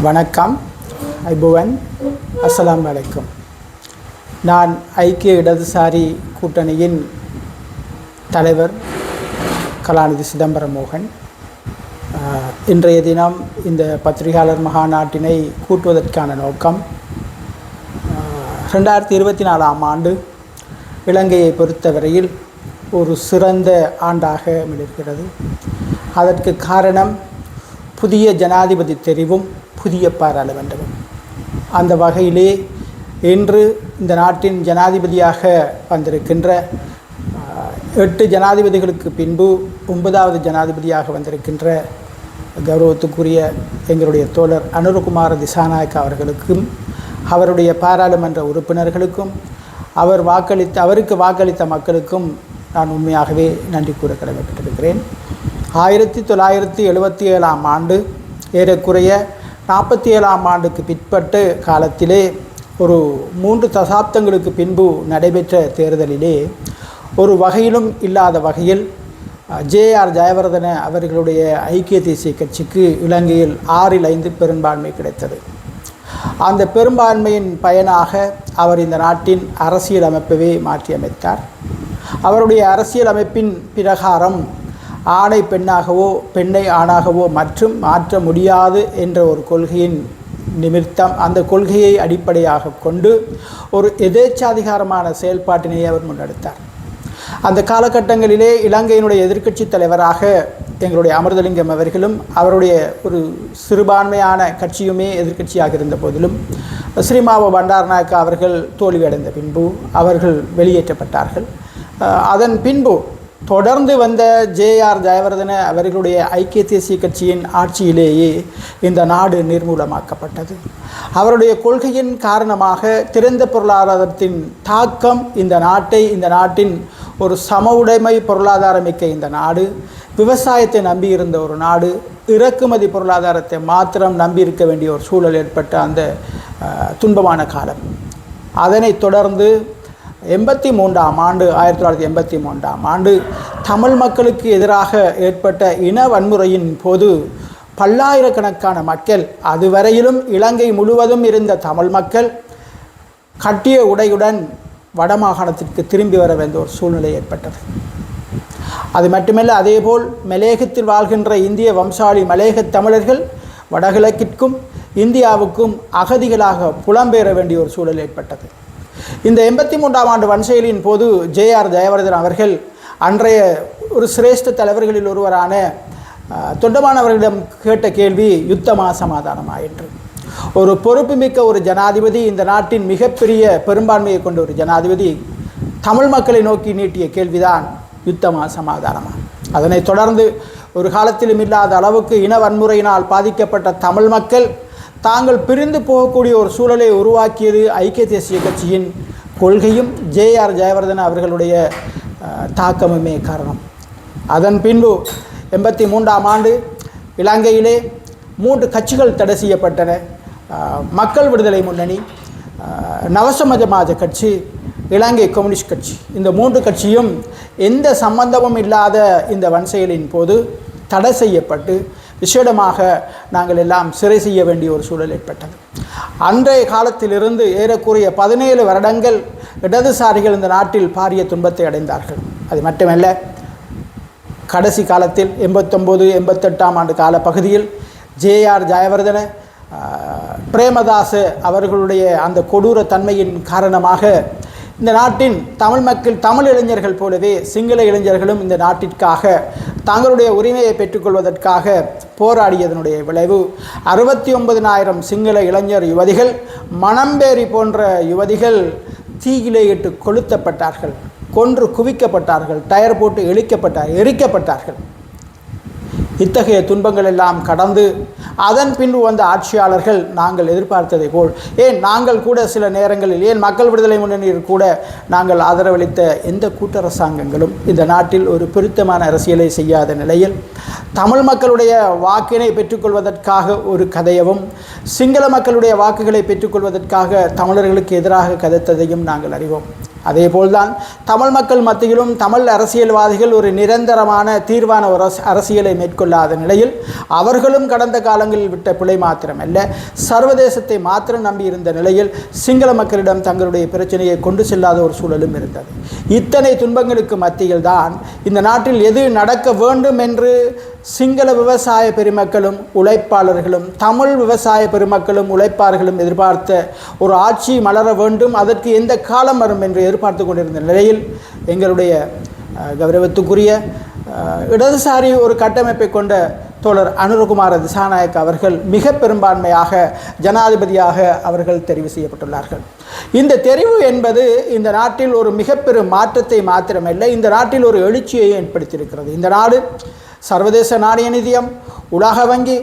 வணக்கம் ஐபுவன். அஸ்ஸலாமு அலைக்கும். நான் ஐக்கிய இடதுசாரி கூட்டணியின் தலைவர் கலாநிதி சிதம்பரம் மோகன். இன்றைய தினம் இந்த பத்திரிகையாளர் மகாநாட்டினை கூட்டுவதற்கான நோக்கம் 2024 ஆண்டு இலங்கையை பொறுத்தவரையில் ஒரு சிறந்த ஆண்டாக மிளிர்கிறது. அதற்கு காரணம் புதிய ஜனாதிபதி தெரிவும் புதிய பாராளுமன்றமும். அந்த வகையிலே இன்று இந்த நாட்டின் ஜனாதிபதியாக வந்திருக்கின்ற 8 ஜனாதிபதிகளுக்கு பின்பு 9வது ஜனாதிபதியாக வந்திருக்கின்ற கௌரவத்துக்குரிய எங்களுடைய தோழர் அனுரகுமார திசாநாயக்க அவர்களுக்கும் அவருடைய பாராளுமன்ற உறுப்பினர்களுக்கும் அவருக்கு வாக்களித்த மக்களுக்கும் நான் உண்மையாகவே நன்றி கூற கடமைப்பட்டிருக்கிறேன். 1977 ஆண்டு ஏறக்குறைய 47 ஆண்டுக்கு பிற்பட்ட காலத்திலே ஒரு 3 தசாப்தங்களுக்கு பின்பு நடைபெற்ற தேர்தலிலே ஒரு வகையிலும் இல்லாத வகையில் JR ஜெயவர்தன அவர்களுடைய ஐக்கிய தேசிய கட்சிக்கு இலங்கையில் 6/5 பெரும்பான்மை கிடைத்தது. அந்த பெரும்பான்மையின் பயனாக அவர் இந்த நாட்டின் அரசியல் அமைப்பை மாற்றியமைத்தார். அவருடைய அரசியல் அமைப்பின் பிரகாரம் ஆணை பெண்ணாகவோ பெண்ணை ஆணாகவோ மாற்ற முடியாது என்ற ஒரு கொள்கையின் நிமித்தம் அந்த கொள்கையை அடிப்படையாக கொண்டு ஒரு எதேச்சாதிகாரமான செயல்பாட்டினை அவர் முன்னெடுத்தார். அந்த காலகட்டங்களிலே இலங்கையினுடைய எதிர்க்கட்சி தலைவராக எங்களுடைய அமிர்தலிங்கம் அவர்களும் அவருடைய ஒரு சிறுபான்மையான கட்சியுமே எதிர்க்கட்சியாக இருந்த போதிலும் ஸ்ரீமாவோ பண்டாரநாயக்கா அவர்கள் தோல்வியடைந்த பின்பு அவர்கள் வெளியேற்றப்பட்டார்கள். அதன் பின்பு தொடர்ந்து வந்த JR ஜெயவர்தன அவர்களுடைய ஐக்கிய தேசிய கட்சியின் ஆட்சியிலேயே இந்த நாடு நிர்மூலமாக்கப்பட்டது. அவருடைய கொள்கையின் காரணமாக திறந்த பொருளாதாரத்தின் தாக்கம் இந்த நாட்டின் ஒரு சமவுடைமை பொருளாதாரமிக்க இந்த நாடு, விவசாயத்தை நம்பியிருந்த ஒரு நாடு, இறக்குமதி பொருளாதாரத்தை மாத்திரம் நம்பியிருக்க வேண்டிய ஒரு சூழல் ஏற்பட்ட அந்த துன்பமான காலம். அதனைத் தொடர்ந்து 1983 ஆண்டு தமிழ் மக்களுக்கு எதிராக ஏற்பட்ட இன வன்முறையின் போது பல்லாயிரக்கணக்கான மக்கள், அதுவரையிலும் இலங்கை முழுவதும் இருந்த தமிழ் மக்கள் கட்டிய உடையுடன் வடமாகாணத்திற்கு திரும்பி வர வேண்டிய ஒரு சூழ்நிலை ஏற்பட்டது. அது மட்டுமல்ல, அதேபோல் மலேகத்தில் வாழ்கின்ற இந்திய வம்சாவளி மலேக தமிழர்கள் வடகிழக்கிற்கும் இந்தியாவுக்கும் அகதிகளாக புலம்பெயர வேண்டிய ஒரு சூழல் ஏற்பட்டது. இந்த 83 ஆண்டு வன்செயலின் போது JR ஜெயவர்தன் அவர்கள் அன்றைய ஒரு சிரேஷ்ட தலைவர்களில் ஒருவரான தொண்டமான் அவர்களிடம் கேட்ட கேள்வி யுத்தமா சமாதானமா என்று. ஒரு பொறுப்புமிக்க ஒரு ஜனாதிபதி, இந்த நாட்டின் மிகப்பெரிய பெரும்பான்மையை கொண்ட ஒரு ஜனாதிபதி தமிழ் மக்களை நோக்கி நீட்டிய கேள்விதான் யுத்தமா சமாதானமா. அதனைத் தொடர்ந்து ஒரு காலத்திலும் இல்லாத அளவுக்கு இன வன்முறையினால் பாதிக்கப்பட்ட தமிழ் மக்கள் தாங்கள் பிரிந்து போகக்கூடிய ஒரு சூழலை உருவாக்கியது ஐக்கிய தேசிய கட்சியின் கொள்கையும் JR ஜெயவர்தன அவர்களுடைய தாக்கமுமே காரணம். அதன் பின்பு 83 ஆண்டு இலங்கையிலே 3 கட்சிகள் தடை செய்யப்பட்டன. மக்கள் விடுதலை முன்னணி, நவசமஜமாஜ கட்சி, இலங்கை கம்யூனிஸ்ட் கட்சி. இந்த 3 கட்சியும் எந்த சம்பந்தமும் இல்லாத இந்த வன்செயலின் போது தடை செய்யப்பட்டு விசேடமாக நாங்கள் எல்லாம் சிறை செய்ய வேண்டிய ஒரு சூழல் ஏற்பட்டது. அன்றைய காலத்திலிருந்து ஏறக்குறைய 17 வருடங்கள் இடதுசாரிகள் இந்த நாட்டில் பாரிய துன்பத்தை அடைந்தார்கள். அது மட்டுமல்ல, கடைசி காலத்தில் 89-88 ஆண்டு கால பகுதியில் JR ஜெயவர்தன, பிரேமதாச அவர்களுடைய அந்த கொடூர தன்மையின் காரணமாக இந்த நாட்டின் தமிழ் இளைஞர்கள் போலவே சிங்கள இளைஞர்களும் இந்த நாட்டிற்காக தங்களுடைய உரிமையை பெற்றுக்கொள்வதற்காக போராடியதனுடைய விளைவு 69,000 சிங்கள இளைஞர் யுவதிகள், மணம்பேரி போன்ற யுவதிகள் தீயிலே இட்டு கொளுத்தப்பட்டார்கள், கொன்று குவிக்கப்பட்டார்கள், டயர் போட்டு எரிக்கப்பட்டார்கள். இத்தகைய துன்பங்கள் எல்லாம் கடந்து அதன் பின்பு வந்த ஆட்சியாளர்கள் நாங்கள் எதிர்பார்த்ததை போல், நாங்கள் கூட சில நேரங்களில் மக்கள் விடுதலை முன்னணியில் கூட நாங்கள் ஆதரவளித்த எந்த கூட்டரசாங்கங்களும் இந்த நாட்டில் ஒரு பொருத்தமான அரசியலை செய்யாத நிலையில் தமிழ் மக்களுடைய வாக்கினை பெற்றுக்கொள்வதற்காக ஒரு கதையவும், சிங்கள மக்களுடைய வாக்குகளை பெற்றுக்கொள்வதற்காக தமிழர்களுக்கு எதிராக கதைத்ததையும் நாங்கள் அறிவோம். அதேபோல்தான் தமிழ் மக்கள் மத்தியிலும் தமிழ் அரசியல்வாதிகள் ஒரு நிரந்தரமான தீர்வான ஒரு அரசியலை மேற்கொள்ளாத நிலையில் அவர்களும் கடந்த காலங்களில் விட்ட பிழை மாத்திரமல்ல, சர்வதேசத்தை மாத்திரம் நம்பியிருந்த நிலையில் சிங்கள மக்களிடம் தங்களுடைய பிரச்சனையை கொண்டு செல்லாத ஒரு சூழலும் இருந்தது. இத்தனை துன்பங்களுக்கு மத்தியில் தான் இந்த நாட்டில் எது நடக்க வேண்டும் என்று சிங்கள விவசாய பெருமக்களும் உழைப்பாளர்களும் தமிழ் விவசாய பெருமக்களும் உழைப்பாளர்களும் எதிர்பார்த்த ஒரு ஆட்சி மலர வேண்டும், அதற்கு எந்த காலம் வரும் என்று எதிர்பார்த்து கொண்டிருந்த நிலையில் எங்களுடைய கௌரவத்துக்குரிய இடதுசாரி ஒரு கட்டமைப்பை கொண்ட தோழர் அனுரகுமார திசாநாயக்க அவர்கள் மிக பெரும்பான்மையாக ஜனாதிபதியாக அவர்கள் தெரிவு செய்யப்பட்டுள்ளார்கள். இந்த தெரிவு என்பது இந்த நாட்டில் ஒரு மிக பெரும் மாற்றத்தை மாத்திரமல்ல, இந்த நாட்டில் ஒரு எழுச்சியை ஏற்படுத்தியிருக்கிறது. இந்த நாடு சர்வதேச நாணய நிதியம், உலக வங்கி,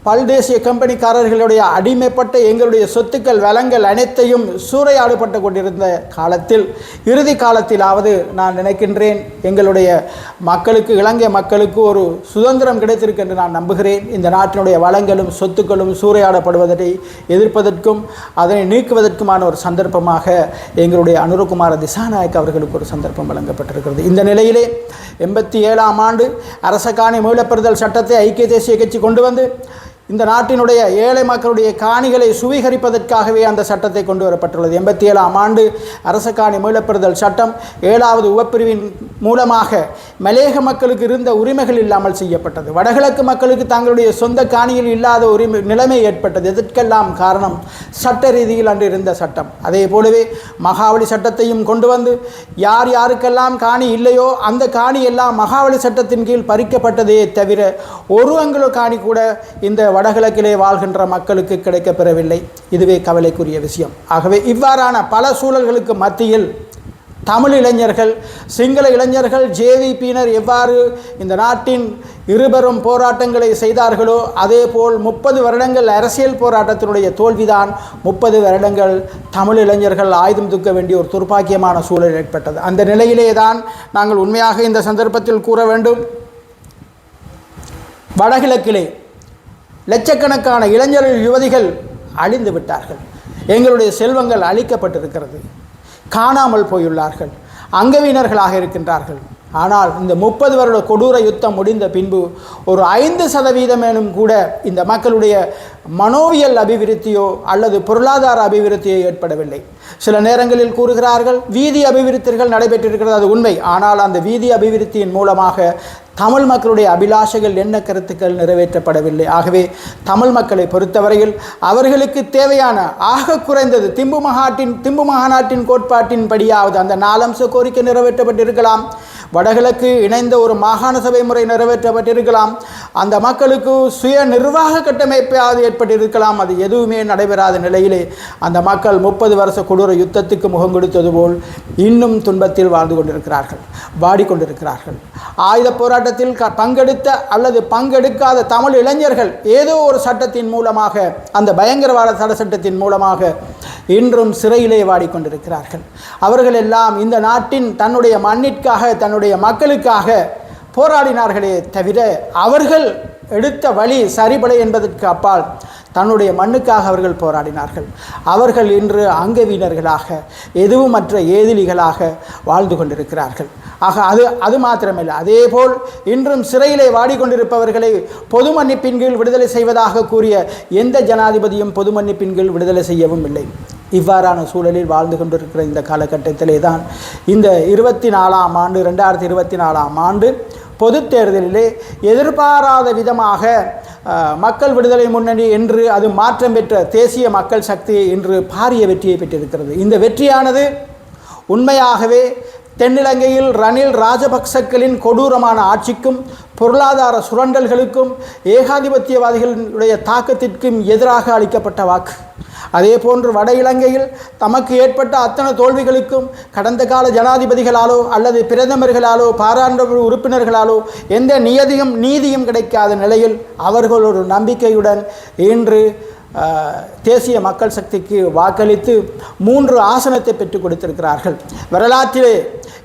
பல்தேசிய கம்பெனிக்காரர்களுடைய அடிமைப்பட்ட எங்களுடைய சொத்துக்கள் வளங்கள் அனைத்தையும் சூறையாடப்பட்டு கொண்டிருந்த காலத்தில், இறுதி காலத்திலாவது நான் நினைக்கின்றேன் எங்களுடைய மக்களுக்கு, இலங்கை மக்களுக்கு ஒரு சுதந்திரம் கிடைத்திருக்கு என்று நான் நம்புகிறேன். இந்த நாட்டினுடைய வளங்களும் சொத்துக்களும் சூறையாடப்படுவதை எதிர்ப்பதற்கும் அதனை நீக்குவதற்குமான ஒரு சந்தர்ப்பமாக எங்களுடைய அனுரகுமார திசாநாயக்க அவர்களுக்கு ஒரு சந்தர்ப்பம் வழங்கப்பட்டிருக்கிறது. இந்த நிலையிலே 87ஆம் ஆண்டு அரச காணி மீளப்பெறுதல் சட்டத்தை ஐக்கிய தேசிய கட்சி கொண்டு வந்து இந்த நாட்டினுடைய ஏழை மக்களுடைய காணிகளை சுவீகரிப்பதற்காகவே அந்த சட்டத்தை கொண்டு வரப்பட்டுள்ளது. 87ஆம் ஆண்டு அரச காணி மீளப்பெறுதல் சட்டம் 7வது உபப்பிரிவின் மூலமாக மலேக மக்களுக்கு இருந்த உரிமைகள் இல்லாமல் செய்யப்பட்டது. வடகிழக்கு மக்களுக்கு தங்களுடைய சொந்த காணியில் இல்லாத நிலைமை ஏற்பட்டது. இதற்கெல்லாம் காரணம் சட்ட ரீதியில் அன்று இருந்த சட்டம். அதே போலவே மகாவலி சட்டத்தையும் கொண்டு வந்து யார் யாருக்கெல்லாம் காணி இல்லையோ அந்த காணி எல்லாம் மகாவலி சட்டத்தின் கீழ் பறிக்கப்பட்டதே தவிர ஒரு அங்குல காணி கூட இந்த வடகிழக்கிலே வாழ்கின்ற மக்களுக்கு கிடைக்கப்பெறவில்லை. இதுவே கவலைக்குரிய விஷயம். ஆகவே இவ்வாறான பல சூழல்களுக்கு மத்தியில் தமிழ் இளைஞர்கள், சிங்கள இளைஞர்கள், ஜேவிபியினர் எவ்வாறு இந்த நாட்டின் இருபெரும் போராட்டங்களை செய்தார்களோ அதேபோல் 30 வருடங்கள் அரசியல் போராட்டத்தினுடைய தோல்விதான் 30 வருடங்கள் தமிழ் இளைஞர்கள் ஆயுதம் தூக்க வேண்டிய ஒரு துர்ப்பாக்கியமான சூழல் ஏற்பட்டது. அந்த நிலையிலே தான் நாங்கள் உண்மையாக இந்த சந்தர்ப்பத்தில் கூற வேண்டும், வடகிழக்கிலே லட்சக்கணக்கான இளைஞர்கள், யுவதிகள் அழிந்து விட்டார்கள். எங்களுடைய செல்வங்கள் அழிக்கப்பட்டிருக்கிறது, காணாமல் போயுள்ளார்கள், அங்கவீனர்களாக இருக்கின்றார்கள். ஆனால் இந்த 30 வருட கொடூர யுத்தம் முடிந்த பின்பு ஒரு 5% கூட இந்த மக்களுடைய மனோவியல் அபிவிருத்தியோ அல்லது பொருளாதார அபிவிருத்தியோ ஏற்படவில்லை. சில நேரங்களில் கூறுகிறார்கள் வீதி அபிவிருத்திகள் நடைபெற்றிருக்கிறது, அது உண்மை. ஆனால் அந்த வீதி அபிவிருத்தியின் மூலமாக தமிழ் மக்களுடைய அபிலாஷைகள், என்ன கருத்துக்கள் நிறைவேற்றப்படவில்லை. ஆகவே தமிழ் மக்களை பொறுத்தவரையில் அவர்களுக்கு தேவையான ஆக குறைந்தது திம்பு மகாநாட்டின் கோட்பாட்டின் படியாவது அந்த 4 அம்ச கோரிக்கை நிறைவேற்றப்பட்டிருக்கலாம், வடகிழக்கு இணைந்த ஒரு மாகாண சபை முறை நிறைவேற்றப்பட்டிருக்கலாம், அந்த மக்களுக்கு சுய நிர்வாக கட்டமைப்பாவது ஏற்பட்டிருக்கலாம். அது எதுவுமே நடைபெறாத நிலையிலே அந்த மக்கள் 30 வருஷ கொடூர யுத்தத்துக்கு முகம் கொடுத்தது போல் இன்னும் துன்பத்தில் வாழ்ந்து கொண்டிருக்கிறார்கள், வாடிக்கொண்டிருக்கிறார்கள். ஆயுத போராட்டத்தில் பங்கெடுத்த அல்லது பங்கெடுக்காத தமிழ் இளைஞர்கள் ஏதோ ஒரு சட்டத்தின் மூலமாக, அந்த பயங்கரவாத தடை சட்டத்தின் மூலமாக இன்றும் சிறையிலே வாடிக்கொண்டிருக்கிறார்கள். அவர்கள் எல்லாம் இந்த நாட்டின் தன்னுடைய மண்ணிற்காக, தன்னுடைய மக்களுக்காக போராடினார்களே தவிர அவர்கள் எடுத்த வழி சரிபடை என்பதற்கு அப்பால் தன்னுடைய மண்ணுக்காக அவர்கள் போராடினார்கள். அவர்கள் இன்று அங்கவீனர்களாக, எதுவுமற்ற ஏதிலிகளாக வாழ்ந்து கொண்டிருக்கிறார்கள். ஆக அது மாத்திரமில்லை, அதேபோல் இன்றும் சிறையிலே வாடிக்கொண்டிருப்பவர்களை பொது மன்னிப்பின் கீழ் விடுதலை செய்வதாக கூறிய எந்த ஜனாதிபதியும் பொது மன்னிப்பின் கீழ் விடுதலை செய்யவும் இல்லை. இவ்வாறான சூழலில் வாழ்ந்து கொண்டிருக்கிற இந்த காலகட்டத்திலே தான் இந்த 2024ஆம் ஆண்டு பொது தேர்தலிலே எதிர்பாராத விதமாக மக்கள் விடுதலை முன்னணி என்று அது மாற்றம் பெற்ற தேசிய மக்கள் சக்தி இன்று பாரிய வெற்றியை பெற்றிருக்கிறது. இந்த வெற்றியானது உண்மையாகவே தென்னிலங்கையில் ரணில் ராஜபக்சக்களின் கொடூரமான ஆட்சிக்கும் பொருளாதார சுரண்டல்களுக்கும் ஏகாதிபத்தியவாதிகளுடைய தாக்கத்திற்கும் எதிராக அளிக்கப்பட்ட வாக்கு. அதே போன்று வட இலங்கையில் தமக்கு ஏற்பட்ட அத்தனை தோல்விகளுக்கும் கடந்த கால ஜனாதிபதிகளாலோ அல்லது பிரதமர்களாலோ பாராளுமன்ற உறுப்பினர்களாலோ எந்த நீதியும் கிடைக்காத நிலையில் அவர்கள் ஒரு நம்பிக்கையுடன் இன்று தேசிய மக்கள் சக்திக்கு வாக்களித்து 3 ஆசனத்தை பெற்றுக் கொடுத்திருக்கிறார்கள். வரலாற்றிலே,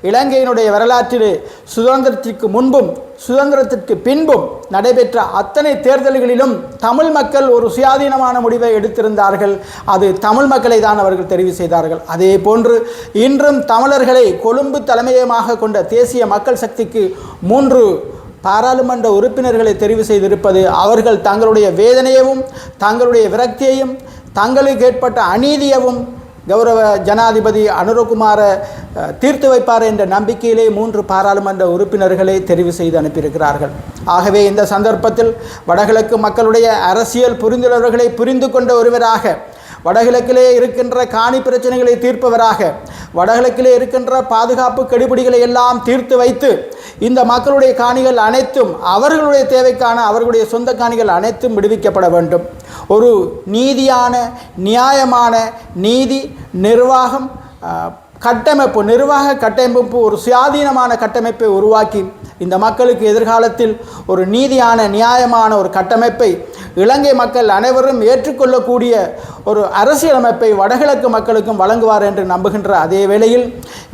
இலங்கையினுடைய வரலாற்றிலே சுதந்திரத்திற்கு முன்பும் சுதந்திரத்திற்கு பின்பும் நடைபெற்ற அத்தனை தேர்தல்களிலும் தமிழ் மக்கள் ஒரு சுயாதீனமான முடிவை எடுத்திருந்தார்கள். அது தமிழ் மக்களை தான் அவர்கள் தெரிவு செய்தார்கள். அதே போன்று இன்றும் தமிழர்களை கொழும்பு தலைமையகமாக கொண்ட தேசிய மக்கள் சக்திக்கு 3 பாராளுமன்ற உறுப்பினர்களை தெரிவு செய்திருப்பது அவர்கள் தங்களுடைய வேதனையையும் தங்களுடைய விரக்தியையும் தங்களுக்கு ஏற்பட்ட அநீதியவும் கௌரவ ஜனாதிபதி அனுரகுமார தீர்த்து வைப்பார் என்ற நம்பிக்கையிலே 3 பாராளுமன்ற உறுப்பினர்களை தெரிவு செய்து அனுப்பியிருக்கிறார்கள். ஆகவே இந்த சந்தர்ப்பத்தில் வடகிழக்கு மக்களுடைய அரசியல் புரிந்துணர்வுகளை புரிந்து கொண்ட ஒருவராக, வடகிழக்கிலே இருக்கின்ற காணி பிரச்சனைகளை தீர்ப்பவராக, வடகிழக்கிலே இருக்கின்ற பாதுகாப்பு கெடுபிடிகளை எல்லாம் தீர்த்து வைத்து இந்த மக்களுடைய காணிகள் அனைத்தும் அவர்களுடைய தேவைக்கான அவர்களுடைய சொந்த காணிகள் அனைத்தும் விடுவிக்கப்பட வேண்டும். ஒரு நீதியான நியாயமான நீதி நிர்வாகம் கட்டமைப்பு, நிர்வாக கட்டமைப்பு, ஒரு சுயாதீனமான கட்டமைப்பை உருவாக்கி இந்த மக்களுக்கு எதிர்காலத்தில் ஒரு நீதியான நியாயமான ஒரு கட்டமைப்பை, இலங்கை மக்கள் அனைவரும் ஏற்றுக்கொள்ளக்கூடிய ஒரு அரசியலமைப்பை வடகிழக்கு மக்களுக்கும் வழங்குவார் என்று நம்புகின்ற அதே வேளையில்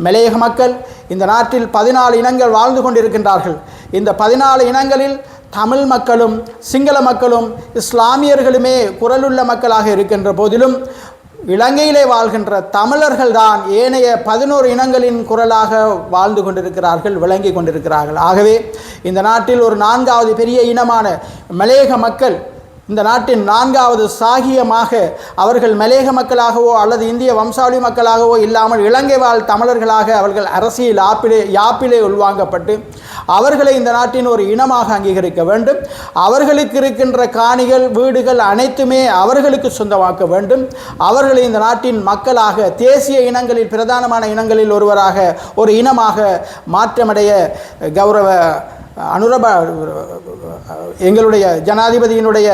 மலையக மக்கள் இந்த நாட்டில் 14 இனங்கள் வாழ்ந்து கொண்டிருக்கின்றார்கள். இந்த 14 இனங்களில் தமிழ் மக்களும் சிங்கள மக்களும் இஸ்லாமியர்களுமே குரலுள்ள மக்களாக இருக்கின்ற போதிலும் இலங்கையிலே வாழ்கின்ற தமிழர்கள் தான் ஏனைய 11 இனங்களின் குரலாக வாழ்ந்து கொண்டிருக்கிறார்கள், விளங்கி கொண்டிருக்கிறார்கள். ஆகவே இந்த நாட்டில் ஒரு 4வது பெரிய இனமான மலையக மக்கள், இந்த நாட்டின் 4வது சாகியமாக அவர்கள் மலையக மக்களாகவோ அல்லது இந்திய வம்சாவளி மக்களாகவோ இல்லாமல் இலங்கை வாழ் தமிழர்களாக அவர்கள் அரசியல் யாப்பிலே உள்வாங்கப்பட்டு அவர்களை இந்த நாட்டின் ஒரு இனமாக அங்கீகரிக்க வேண்டும். அவர்களுக்கு இருக்கின்ற காணிகள் வீடுகள் அனைத்துமே அவர்களுக்கு சொந்தமாக்க வேண்டும். அவர்களை இந்த நாட்டின் மக்களாக, தேசிய இனங்களில் பிரதானமான இனங்களில் ஒருவராக, ஒரு இனமாக மாற்றமடைய கௌரவ எங்களுடைய ஜனாதிபதியினுடைய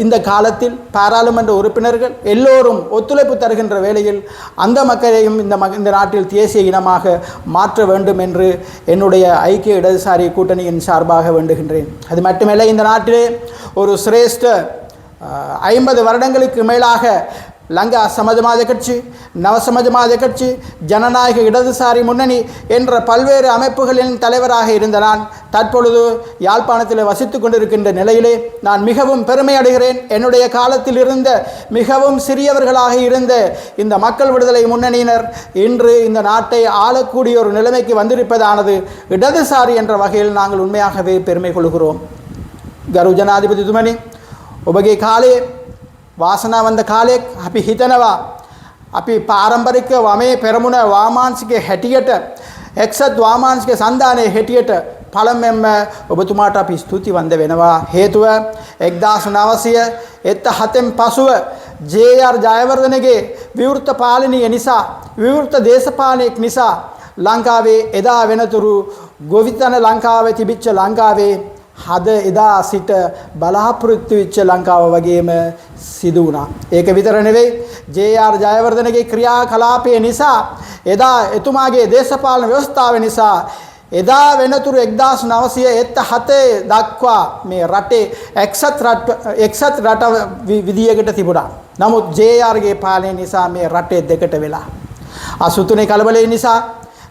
இந்த காலத்தில் பாராளுமன்ற உறுப்பினர்கள் எல்லோரும் ஒத்துழைப்பு தருகின்ற வேளையில் அந்த மக்களையும் இந்த நாட்டில் தேசிய இனமாக மாற்ற வேண்டும் என்று என்னுடைய ஐக்கிய இடதுசாரி கூட்டணியின் சார்பாக வேண்டுகின்றேன். அது மட்டுமல்ல, இந்த நாட்டிலே ஒரு சிரேஷ்ட 50 வருடங்களுக்கு மேலாக லங்கா சமாஜவாத கட்சி, நவசமாஜவாத கட்சி, ஜனநாயக இடதுசாரி முன்னணி என்ற பல்வேறு அமைப்புகளின் தலைவராக இருந்த நான் தற்பொழுது யாழ்ப்பாணத்தில் வசித்து கொண்டிருக்கின்ற நிலையிலே நான் மிகவும் பெருமை அடைகிறேன். என்னுடைய காலத்தில் இருந்த மிகவும் சிறியவர்களாக இருந்த இந்த மக்கள் விடுதலை முன்னணியினர் இன்று இந்த நாட்டை ஆளக்கூடிய ஒரு நிலைமைக்கு வந்திருப்பதானது இடதுசாரி என்ற வகையில் நாங்கள் உண்மையாகவே பெருமை கொள்கிறோம். ගරු ජනාධිපතිතුමනි, ඔබගේ කාලයේ වාසනාවන්ත කාලයක්. අපි හිතනවා අපි පාරම්පරික වමේ පෙරමුණ වාමාංශික හැටියට, එක්සත් වාමාංශික සන්ධානයේ හැටියට පළමුවෙන්ම ඔබතුමාට අපි ස්තුතිවන්ත වෙනවා. හේතුව 1977න් පසුව ජේ.ආර්. ජයවර්ධනගේ විවෘත පාලනය නිසා, විවෘත දේශපාලනයක් නිසා ලංකාවේ එදා වෙනතුරු ගොවිතැන ලංකාවේ තිබිච්ච ලංකාවේ හද එදා සිට බලාපොරොත්තු වෙච්ච ලංකාව වගේම සිදු වුණා. ඒක විතර නෙවෙයි, ජේ.ආර්. ජයවර්ධනගේ ක්‍රියාකලාපය නිසා, එදා එතුමාගේ දේශපාලන ව්‍යවස්ථාව නිසා එදා වෙනතුරු 1977 දක්වා මේ රටේ එක්සත් රට විදියකට තිබුණා. නමුත් ජේ.ආර්.ගේ පාලනය නිසා මේ රටේ දෙකට වෙලා 83 කලබලය නිසා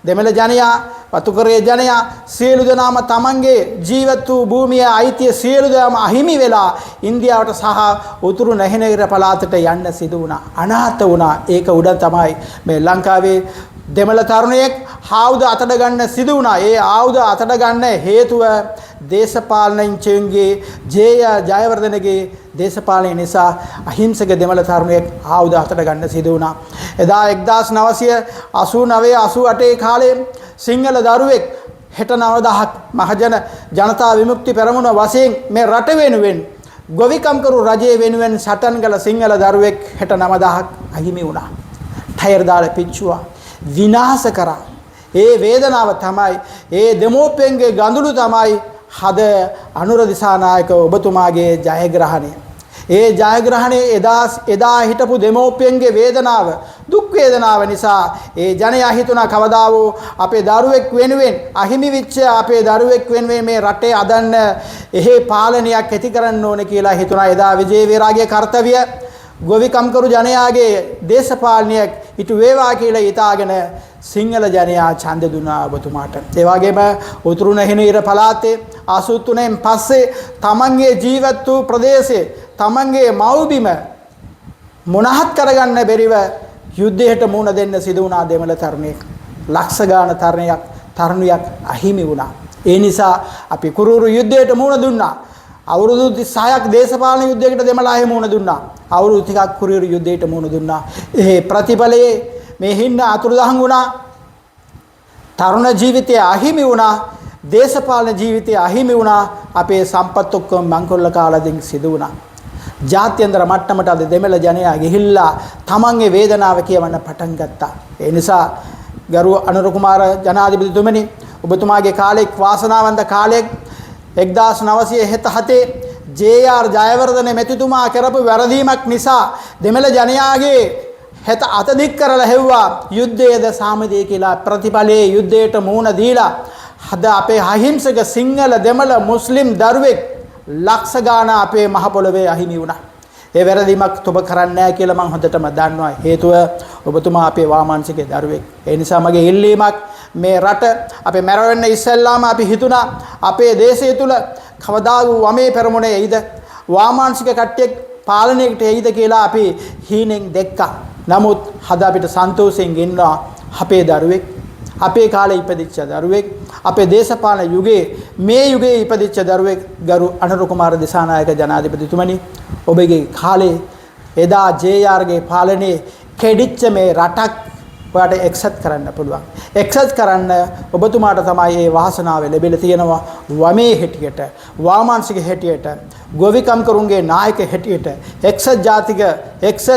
දෙමළ ජනයා, වතුකරේ ජනයා සියලු දෙනාම තමන්ගේ ජීවත් වූ භූමිය අයිතිය සියලු දෙනාම අහිමි වෙලා ඉන්දියාවට සහ උතුරු නැගෙනහිර පළාතට යන්න සිදු වුණා. අනාථ වුණා. ඒක උඩ තමයි මේ ලංකාවේ දෙමළ තරුණයෙක් ආයුධ අතට ගන්න සිදු වුණා. ඒ ආයුධ අතට ගන්න හේතුව දේශපාලනඥයින්ගේ ජේ.ආර්. ජයවර්ධනගේ දේශපාලනය නිසා අහිංසක දෙමළ තරුණයෙක් ආයුධ අතට ගන්න සිදු වුණා. එදා 1989-88 කාලේ සිංහල දරුවෙක් 69000ක් මහජන ජනතා විමුක්ති පෙරමුණ වශයෙන් මේ රට වෙනුවෙන් ගොවිකම් කරු රජයේ වෙනුවෙන් සටන් කළ සිංහල දරුවෙක් 69000ක් අහිමි වුණා. ටයර් දාලා පිච්චුවා, විනාශ කරා. ඒ වේදනාව තමයි, ඒ දෙමෝපියන්ගේ ගඳුළු තමයි හද අනුර දිසානායක ඔබතුමාගේ ජයග්‍රහණය. ඒ ජයග්‍රහණයේ එදා හිටපු දෙමෝපියන්ගේ වේදනාව දුක් වේදනාව නිසා ඒ ජනයා හිතුණා කවදා වූ අපේ දරුවෙක් වෙනුවෙන් අහිමි වෙච්ච අපේ දරුවෙක් වෙනුවෙන් මේ රටේ අදන්න එහෙ පාලනයක් ඇති කරන්න ඕනේ කියලා හිතුණා. එදා විජේ වේරාගේ කාර්යය ගොවිකම් කරු ජනයාගේ දේශපාලනයක් ඉටු වේවා කියලා හිතාගෙන සිංහල ජනයා ඡන්ද දුන්නා ඔබතුමාට. ඒ වගේම උතුරු නැගෙනහිර පළාතේ 83න් පස්සේ තමන්ගේ ජීවත් වූ ප්‍රදේශයේ තමන්ගේ මව්බිම මොනහත් කරගන්න බැරිව යුද්ධයට මුහුණ දෙන්න සිදු වුණා දෙමළ තරුණයෙක්. ලක්ෂ ගාන තරුණියක් අහිමි වුණා. ඒ නිසා අපි කුරුරු යුද්ධයට මුහුණ දුන්නා. අවුරුදු 36ක් දේශපාලන යුද්ධයකට දෙමළ අය මුහුණ දුන්නා. අවුරුදු ටිකක් කුරුරු යුද්ධයට මුහුණ දුන්නා. ඒ ප්‍රතිඵලයේ මේ හින්න අතුරුදහන් වුණා. තරුණ ජීවිතය අහිමි වුණා. දේශපාලන ජීවිතය අහිමි වුණා. අපේ සම්පත් ඔක්කොම මංකොල්ල කාලෙදින් සිදු වුණා. ජාත්‍යන්තර මට්ටමට අද දෙමළ ජනයා ගිහිල්ලා තමන්ගේ වේදනාව කියවන්න පටන් ගත්තා. ඒ නිසා ගරු අනුර කුමාර ජනාධිපතිතුමනි ඔබතුමාගේ කාලෙක් වාසනාවන්ත කාලයක් 1977 ජේ.ආර්. ජයවර්ධන මැතිතුමා කරපු වැරදීමක් නිසා දෙමළ ජනයාගේ හෙත අතදික් කරලා හෙව්වා යුද්ධයේද සාමදේ කියලා. ප්‍රතිඵලයේ යුද්ධයට මුහුණ දීලා අද අපේ අහිංසක සිංහල දෙමළ මුස්ලිම් දරුවෙක් ලක්ෂ ගාන අපේ මහ පොළොවේ අහිමි වුණා. ඒ වැරදීමක් ඔබ කරන්නේ නැහැ කියලා මම හොඳටම දන්නවා. හේතුව ඔබතුමා අපේ වාමාංශික දරුවෙක්. ඒ නිසා මගේ ඉල්ලීමක් මේ රට අපේ මැරෙන්න ඉස්සෙල්ලාම අපි හිතුණා අපේ දේශය තුල කවදා වූ වමේ පෙරමුණේ එයිද වාමාංශික කට්ටියක් පාලනයකට එයිද කියලා අපි හීනෙන් දැක්කා. නමුත් හද අපිට සන්තෝෂයෙන් ඉන්නවා අපේ දරුවෙක් අපේ කාලේ ඉපදිච්ච දරුවෙක් අපේ දේශපාලන යුගයේ මේ යුගයේ ඉපදිච්ච දරුවෙක් ගරු අනුර කුමාර දිසානායක ජනාධිපතිතුමනි ඔබගේ කාලේ එදා ජේ.ආර්.ගේ පාලනයේ කෙඩිච්ච මේ රටක් ඔයාට එක්සත් කරන්න පුළුවන්. එක්සත් කරන්න ඔබතුමාට තමයි මේ වාසනාව ලැබිලා තියෙනවා. වමේ හැටියට වාමාංශික හැටියට ගොවිකම් කරුන්ගේ නායක හැටියට එක්සත්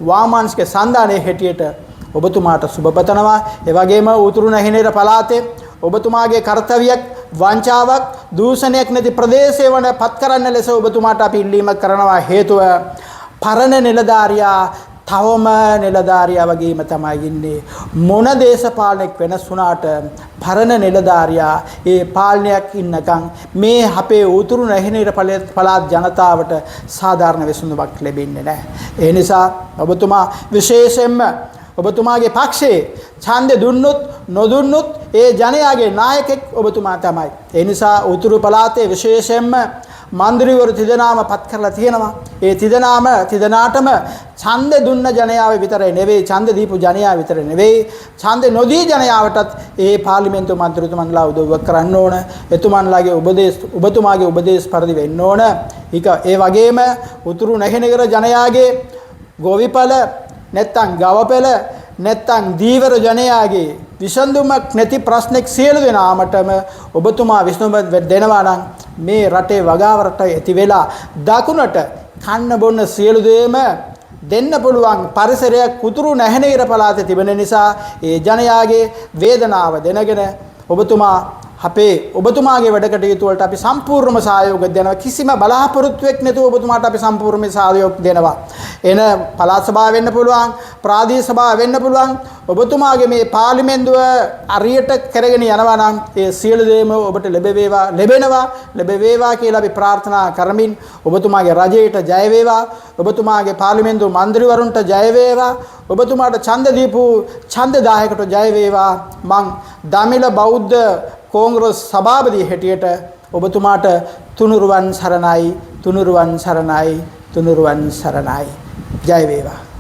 වාමාංශික සන්ධානයේ හැටියට ඔබතුමාට සුබ පතනවා. ඒ වගේම උතුරු නැගෙනහිර පළාතේ ඔබතුමාගේ කාර්යයක් වංචාවක් දූෂණයක් නැති ප්‍රදේශය වන පත් කරන්න ලෙස ඔබතුමාට අපි ඉල්ලීමක් කරනවා. හේතුව පරණ නිලධාරියා තවම නිලධාරියා වගේම තමයි ඉන්නේ. මොන දේශපාලනයක් වෙනස් වුණාට පරණ නිලධාරියා ඒ පාලනයක් ඉන්නකම් මේ අපේ උතුරු නැගෙනහිර පළාත් ජනතාවට සාධාරණ විසඳුමක් ලැබෙන්නේ නැහැ. ඒ නිසා ඔබතුමා විශේෂයෙන්ම ඔබතුමාගේ පක්ෂයේ ඡන්දෙ දුන්නොත් නොදුන්නොත් ඒ ජනයාගේ නායකෙක් ඔබතුමා තමයි. ඒ නිසා උතුරු පළාතේ විශේෂයෙන්ම මන්ත්‍රීවරු තිදෙනාම පත් කරලා තියෙනවා. ඒ තිදෙනාටම ඡන්දෙ දුන්න ජනයාව විතරයි නෙවෙයි ඡන්දෙ දීපු ජනයාව විතරයි නෙවෙයි ඡන්දෙ නොදී ජනයාවටත් ඒ පාර්ලිමේන්තු මන්ත්‍රීතුමන්ලා උදව්වක් කරන්න ඕන. එතුමන්ලාගේ ඔබතුමාගේ උපදේශ පරිදි වෙන්න ඕන. ඒ වගේම උතුරු නැගෙනහිර ජනයාගේ ගොවිපළ නැත්තම් ගවපෙළ නැත්තම් දීවර ජනයාගේ විසඳුමක් නැති ප්‍රශ්නයක් සියලු දෙනාමටම ඔබතුමා විසඳුම දෙනවා නම් මේ රටේ වගාවරට ඇති වෙලා දකුණට කන්න බොන්න සියලු දේම දෙන්න පුළුවන් පරිසරයක් උතුරු නැගෙනහිර පළාතේ තිබෙන නිසා ඒ ජනයාගේ වේදනාව දැනගෙන ඔබතුමාගේ වැඩ කටයුතු වලට අපි සම්පූර්ණම සහයෝගය දෙනවා. කිසිම බලාපොරොත්තුවක් නැතුව ඔබතුමාට අපි සම්පූර්ණ සහයෝගය දෙනවා. එන පළාත් සභාව වෙන්න පුළුවන්, ප්‍රාදේශීය සභාව වෙන්න පුළුවන්. ඔබතුමාගේ මේ පාර්ලිමේන්තුව අරියට කරගෙන යනවා නම් ඒ සියලු දේම ඔබට ලැබෙනවා කියලා අපි ප්‍රාර්ථනා කරමින් ඔබතුමාගේ රජයට ජය වේවා. ඔබතුමාගේ පාර්ලිමේන්තු මන්ත්‍රීවරුන්ට ජය වේවා. ඔබතුමාට ඡන්ද දීපු ඡන්දදායකට ජය වේවා. මං දමිළ බෞද්ධ කොංග්‍රස් සභාපති හැටියට ඔබතුමාට තුනුරුවන් සරණයි. ජය වේවා.